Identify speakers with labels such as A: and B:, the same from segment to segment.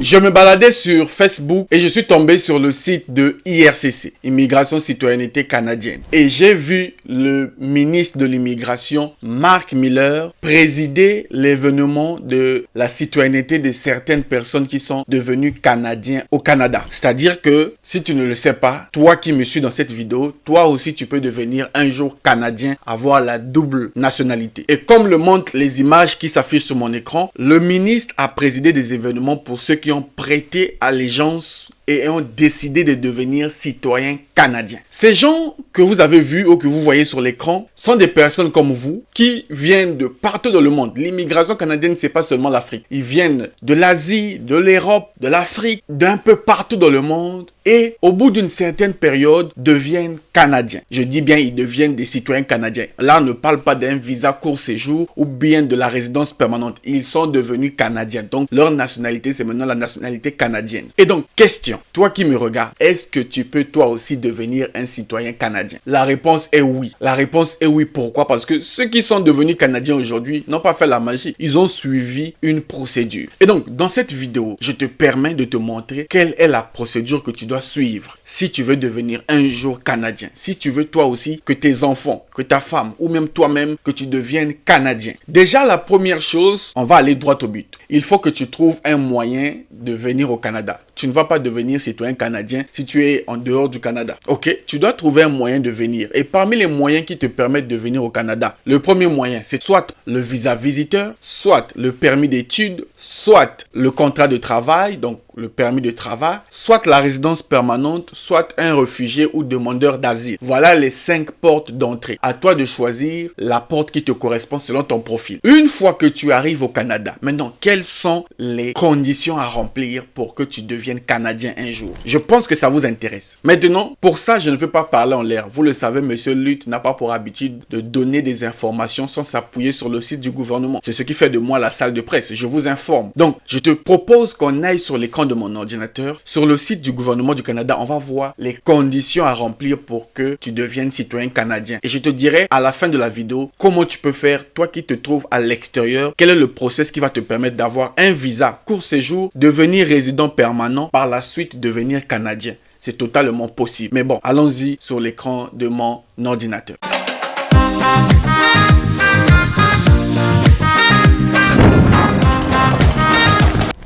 A: Je me baladais sur Facebook et je suis tombé sur le site de IRCC, Immigration Citoyenneté Canadienne. Et j'ai vu le ministre de l'Immigration, Marc Miller, présider l'événement de la citoyenneté de certaines personnes qui sont devenues Canadiens au Canada. C'est-à-dire que, si tu ne le sais pas, toi qui me suis dans cette vidéo, toi aussi tu peux devenir un jour Canadien, avoir la double nationalité. Et comme le montrent les images qui s'affichent sur mon écran, le ministre a présidé des événements pour ceux qui ont prêté allégeance et ont décidé de devenir citoyens canadiens. Ces gens que vous avez vus ou que vous voyez sur l'écran sont des personnes comme vous qui viennent de partout dans le monde. L'immigration canadienne, c'est pas seulement l'Afrique. Ils viennent de l'Asie, de l'Europe, de l'Afrique, d'un peu partout dans le monde et au bout d'une certaine période deviennent canadiens. Je dis bien ils deviennent des citoyens canadiens. Là, on ne parle pas d'un visa court séjour ou bien de la résidence permanente. Ils sont devenus canadiens. Donc, leur nationalité, c'est maintenant la nationalité canadienne. Et donc, question. Toi qui me regardes, est-ce que tu peux toi aussi devenir un citoyen canadien? La réponse est oui. La réponse est oui. Pourquoi? Parce que ceux qui sont devenus canadiens aujourd'hui n'ont pas fait la magie. Ils ont suivi une procédure. Et donc, dans cette vidéo, je te permets de te montrer quelle est la procédure que tu dois suivre si tu veux devenir un jour canadien. Si tu veux toi aussi que tes enfants, que ta femme ou même toi-même que tu deviennes canadien. Déjà, la première chose, on va aller droit au but. Il faut que tu trouves un moyen de venir au Canada. Tu ne vas pas devenir citoyen canadien si tu es en dehors du Canada. Ok, tu dois trouver un moyen de venir. Et parmi les moyens qui te permettent de venir au Canada, le premier moyen, c'est soit le visa visiteur, soit le permis d'études, soit le contrat de travail, donc le permis de travail, soit la résidence permanente, soit un réfugié ou demandeur d'asile. Voilà les 5 portes d'entrée. À toi de choisir la porte qui te correspond selon ton profil. Une fois que tu arrives au Canada, maintenant, quelles sont les conditions à remplir pour que tu deviennes Canadien un jour? Je pense que ça vous intéresse. Maintenant, pour ça, je ne veux pas parler en l'air. Vous le savez, Monsieur Lutte n'a pas pour habitude de donner des informations sans s'appuyer sur le site du gouvernement. C'est ce qui fait de moi la salle de presse. Je vous informe. Donc, je te propose qu'on aille sur l'écran de mon ordinateur. Sur le site du gouvernement du Canada, on va voir les conditions à remplir pour que tu deviennes citoyen canadien. Et je te dirai à la fin de la vidéo comment tu peux faire, toi qui te trouves à l'extérieur, quel est le process qui va te permettre d'avoir un visa court séjour, devenir résident permanent, par la suite devenir canadien. C'est totalement possible. Mais bon, allons-y sur l'écran de mon ordinateur.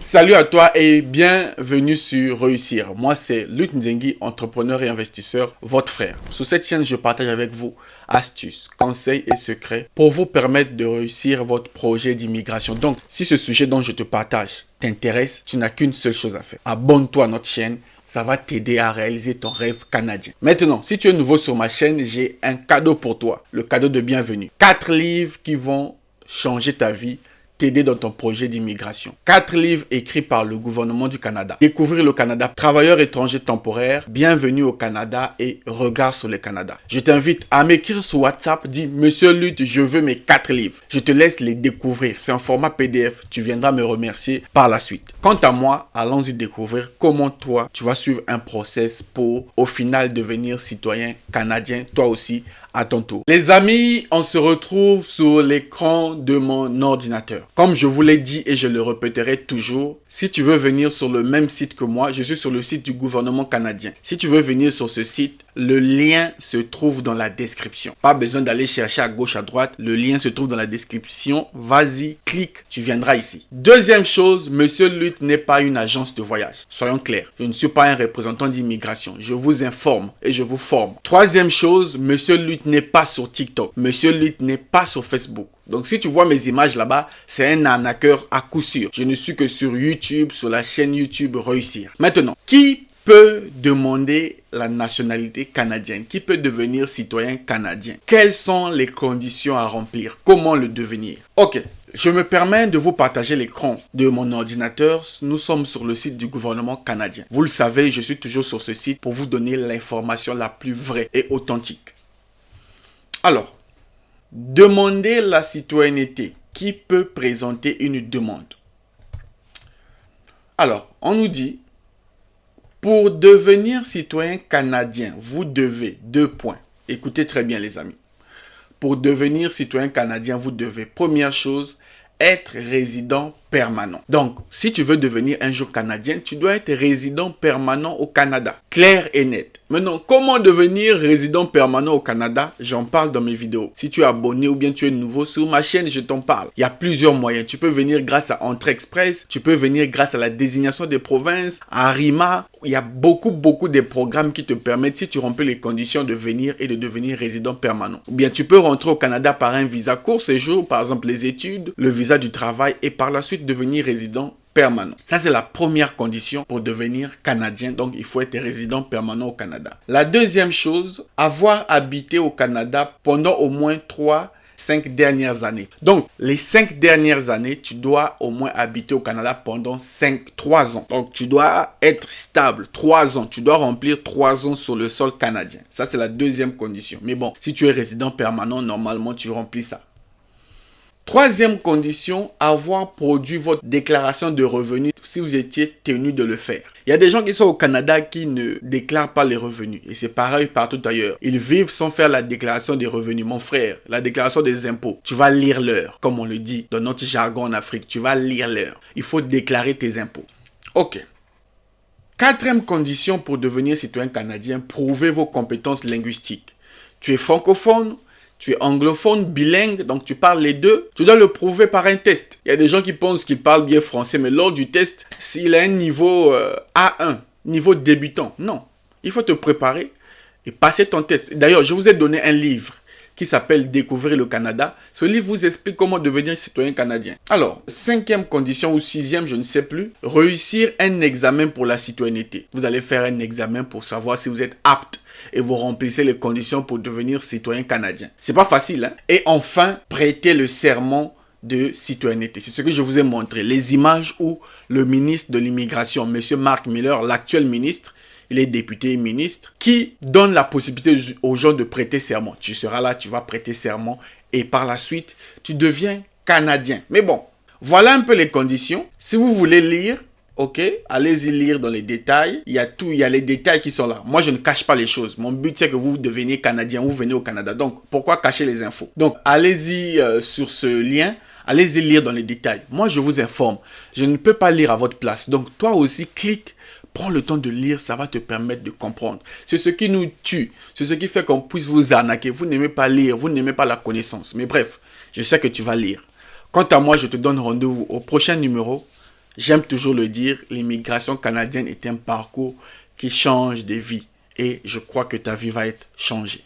A: Salut à toi et bienvenue sur Réussir. Moi, c'est Lutte Nzengi, entrepreneur et investisseur, votre frère. Sur cette chaîne, je partage avec vous astuces, conseils et secrets pour vous permettre de réussir votre projet d'immigration. Donc, si ce sujet dont je te partage t'intéresse, tu n'as qu'une seule chose à faire. Abonne-toi à notre chaîne. Ça va t'aider à réaliser ton rêve canadien. Maintenant, si tu es nouveau sur ma chaîne, j'ai un cadeau pour toi. Le cadeau de bienvenue. 4 livres qui vont changer ta vie, t'aider dans ton projet d'immigration. 4 livres écrits par le gouvernement du Canada. Découvrir le Canada, travailleur étranger temporaire, bienvenue au Canada et regard sur le Canada. Je t'invite à m'écrire sur WhatsApp, dis Monsieur Lutte, je veux mes 4 livres. Je te laisse les découvrir. C'est en format PDF. Tu viendras me remercier par la suite. Quant à moi, allons-y découvrir comment toi, tu vas suivre un process pour au final devenir citoyen canadien, toi aussi, à ton tour. Les amis, on se retrouve sur l'écran de mon ordinateur. Comme je vous l'ai dit et je le répéterai toujours, si tu veux venir sur le même site que moi, je suis sur le site du gouvernement canadien. Si tu veux venir sur ce site, le lien se trouve dans la description. Pas besoin d'aller chercher à gauche, à droite. Le lien se trouve dans la description. Vas-y, clique, tu viendras ici. Deuxième chose, Monsieur Lutte n'est pas une agence de voyage. Soyons clairs, je ne suis pas un représentant d'immigration. Je vous informe et je vous forme. Troisième chose, Monsieur Lutte n'est pas sur TikTok. Monsieur Lutte n'est pas sur Facebook. Donc si tu vois mes images là-bas, c'est un arnaqueur à coup sûr. Je ne suis que sur YouTube, sur la chaîne YouTube Réussir. Maintenant, qui peut demander la nationalité canadienne? Qui peut devenir citoyen canadien? Quelles sont les conditions à remplir? Comment le devenir? Ok, je me permets de vous partager l'écran de mon ordinateur. Nous sommes sur le site du gouvernement canadien. Vous le savez, je suis toujours sur ce site pour vous donner l'information la plus vraie et authentique. Alors, demander la citoyenneté. Qui peut présenter une demande? Alors, on nous dit, pour devenir citoyen canadien, vous devez, 2 points. Écoutez très bien les amis. Pour devenir citoyen canadien, vous devez, première chose, être résident permanent. Donc, si tu veux devenir un jour canadien, tu dois être résident permanent au Canada. Clair et net. Maintenant, comment devenir résident permanent au Canada? J'en parle dans mes vidéos. Si tu es abonné ou bien tu es nouveau sur ma chaîne, je t'en parle. Il y a plusieurs moyens. Tu peux venir grâce à Entrée Express. Tu peux venir grâce à la désignation des provinces, à RIMA. Il y a beaucoup de programmes qui te permettent, si tu remplis les conditions, de venir et de devenir résident permanent. Ou bien tu peux rentrer au Canada par un visa court séjour, par exemple les études, le visa du travail et par la suite devenir résident permanent. Ça, c'est la première condition pour devenir canadien. Donc, il faut être résident permanent au Canada. La deuxième chose, avoir habité au Canada pendant au moins 5 dernières années. Donc, les 5 dernières années, tu dois au moins habiter au Canada pendant 3 ans. Donc, tu dois être stable 3 ans. Tu dois remplir 3 ans sur le sol canadien. Ça, c'est la deuxième condition. Mais bon, si tu es résident permanent, normalement, tu remplis ça. Troisième condition, avoir produit votre déclaration de revenus si vous étiez tenu de le faire. Il y a des gens qui sont au Canada qui ne déclarent pas les revenus. Et c'est pareil partout ailleurs. Ils vivent sans faire la déclaration des revenus. Mon frère, la déclaration des impôts, tu vas lire l'heure. Comme on le dit dans notre jargon en Afrique, tu vas lire l'heure. Il faut déclarer tes impôts. Ok. Quatrième condition pour devenir citoyen canadien, prouvez vos compétences linguistiques. Tu es francophone, tu es anglophone, bilingue, donc tu parles les deux. Tu dois le prouver par un test. Il y a des gens qui pensent qu'ils parlent bien français, mais lors du test, s'il a un niveau A1, niveau débutant, non. Il faut te préparer et passer ton test. D'ailleurs, je vous ai donné un livre qui s'appelle « Découvrir le Canada ». Ce livre vous explique comment devenir citoyen canadien. Alors, 5e condition ou 6e, je ne sais plus, réussir un examen pour la citoyenneté. Vous allez faire un examen pour savoir si vous êtes apte et vous remplissez les conditions pour devenir citoyen canadien. C'est pas facile, hein? Et enfin, prêter le serment de citoyenneté. C'est ce que je vous ai montré. Les images où le ministre de l'immigration, M. Mark Miller, l'actuel ministre, il est député et ministre, qui donne la possibilité aux gens de prêter serment. Tu seras là, tu vas prêter serment et par la suite, tu deviens canadien. Mais bon, voilà un peu les conditions. Si vous voulez lire, ok, allez-y lire dans les détails. Il y a tout, il y a les détails qui sont là. Moi, je ne cache pas les choses. Mon but, c'est que vous deveniez canadien, vous venez au Canada. Donc, pourquoi cacher les infos? Donc, allez-y sur ce lien. Allez-y lire dans les détails. Moi, je vous informe. Je ne peux pas lire à votre place. Donc, toi aussi, clique. Prends le temps de lire, ça va te permettre de comprendre. C'est ce qui nous tue. C'est ce qui fait qu'on puisse vous arnaquer. Vous n'aimez pas lire, vous n'aimez pas la connaissance. Mais bref, je sais que tu vas lire. Quant à moi, je te donne rendez-vous au prochain numéro. J'aime toujours le dire, l'immigration canadienne est un parcours qui change des vies. Et je crois que ta vie va être changée.